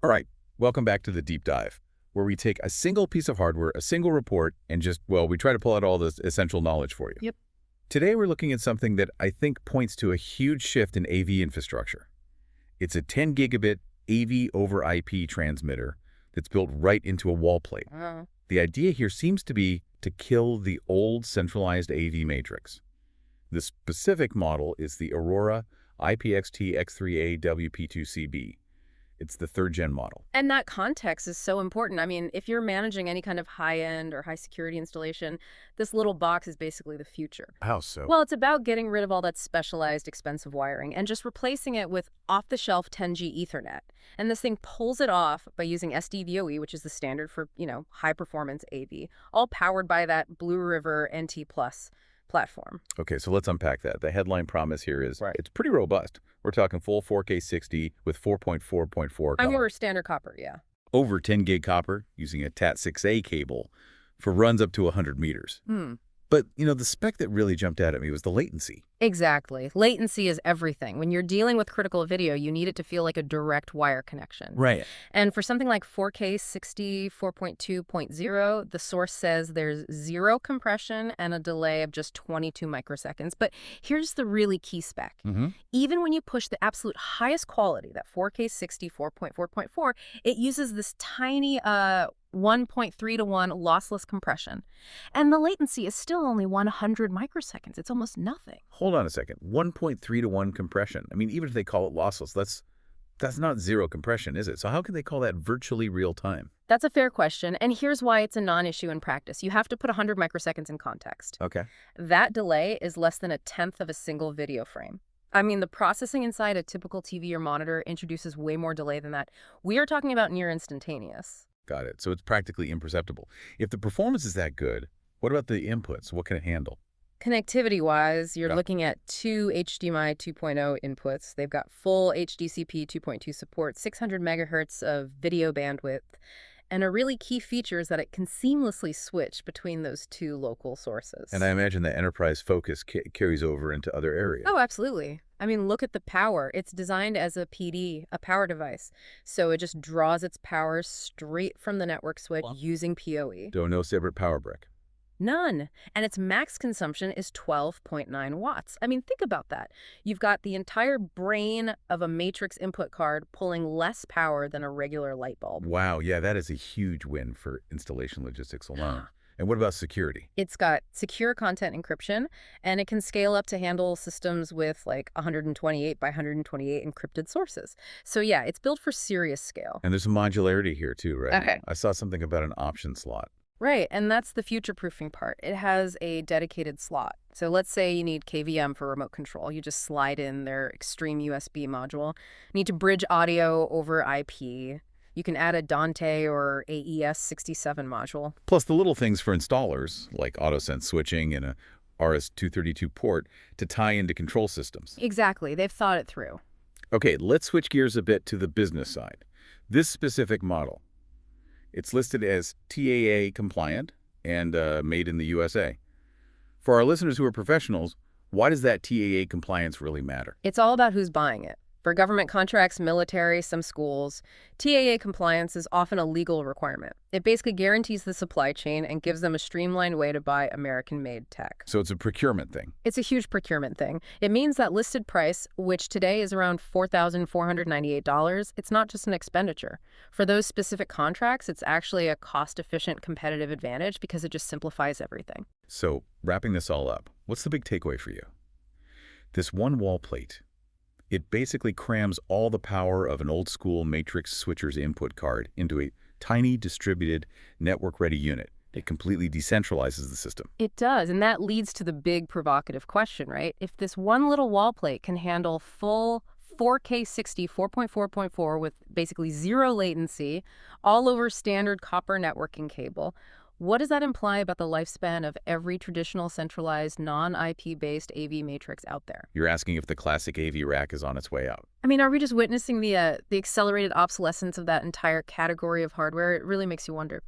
All right, welcome back to the deep dive, where we take a single piece of hardware, a single report, and just, well, we try to pull out all the essential knowledge for you. Yep. Today, we're looking at something that I think points to a huge shift in AV infrastructure. It's a 10 gigabit AVoverIP transmitter that's built right into a wall plate. The idea here seems to be to kill the old centralized AV matrix. The specific model is the Aurora IPX-TX3A-WP2-C-B. It's the third-gen model. And that context is so important. I mean, if you're managing any kind of high-end or high-security installation, this little box is basically the future. How so? Well, it's about getting rid of all that specialized, expensive wiring and just replacing it with off-the-shelf 10G Ethernet. And this thing pulls it off by using SDVoE, which is the standard for, high-performance AV, all powered by that Blue River NT Plus platform. Okay, so let's unpack that. The headline promise here is Right. It's pretty robust. We're talking full 4K 60 with 4.4.4 I mean, color. we're standard copper, yeah. Over 10 gig copper using a Cat6A cable for runs up to 100 meters. But, the spec that really jumped out at me was the latency. Exactly. Latency is everything. When you're dealing with critical video, you need it to feel like a direct wire connection. Right. And for something like 4K 60 4.2.0, the source says there's 0 compression and a delay of just 22 microseconds. But here's the really key spec. Even when you push the absolute highest quality, that 4K 60 4.4.4, it uses this tiny 1.3 to 1 lossless compression. And the latency is still only 100 microseconds. It's almost nothing. Hold on a second. 1.3 to 1 compression. I mean, even if they call it lossless, that's not zero compression, is it? So how can they call that virtually real time? That's a fair question, and here's why it's a non-issue in practice. You have to put 100 microseconds in context. Okay. That delay is less than a tenth of a single video frame. I mean, the processing inside a typical TV or monitor introduces way more delay than that. We are talking about near instantaneous. Got it. So it's practically imperceptible. If the performance is that good, what about the inputs? What can it handle? Connectivity-wise, you're Yeah. looking at 2 HDMI 2.0 inputs. They've got full HDCP 2.2 support, 600 megahertz of video bandwidth, and a really key feature is that it can seamlessly switch between those two local sources. And I imagine the enterprise focus carries over into other areas. Oh, absolutely. I mean, look at the power. It's designed as a PD, a power device. So it just draws its power straight from the network switch using PoE. No separate power brick. None. And its max consumption is 12.9 watts. I mean, think about that. You've got the entire brain of a matrix input card pulling less power than a regular light bulb. Wow, yeah, that is a huge win for installation logistics alone. And what about security? It's got secure content encryption, and it can scale up to handle systems with like 128 by 128 encrypted sources. So yeah, it's built for serious scale. And there's some modularity here too, right? Okay. I saw something about an option slot. Right, and that's the future-proofing part. It has a dedicated slot. So let's say you need KVM for remote control. You just slide in their extreme USB module. You need to bridge audio over IP. You can add a Dante or AES67 module. Plus the little things for installers, like AutoSense switching and a RS-232 port to tie into control systems. Exactly, they've thought it through. Okay, let's switch gears a bit to the business side. This specific model, it's listed as TAA compliant and made in the USA. For our listeners who are professionals, why does that TAA compliance really matter? It's all about who's buying it. For government contracts, military, some schools, TAA compliance is often a legal requirement. It basically guarantees the supply chain and gives them a streamlined way to buy American-made tech. So it's a procurement thing. It's a huge procurement thing. It means that listed price, which today is around $4,498, it's not just an expenditure. For those specific contracts, it's actually a cost-efficient competitive advantage because it just simplifies everything. So wrapping this all up, what's the big takeaway for you? This one wall plate, it basically crams all the power of an old-school matrix switcher's input card into a tiny, distributed, network-ready unit. It completely decentralizes the system. It does, and that leads to the big provocative question, right? If this one little wall plate can handle full 4K 60 4.4.4 with basically 0 latency, all over standard copper networking cable, what does that imply about the lifespan of every traditional centralized non-IP-based AV matrix out there? You're asking if the classic AV rack is on its way out. I mean, are we just witnessing the accelerated obsolescence of that entire category of hardware? It really makes you wonder.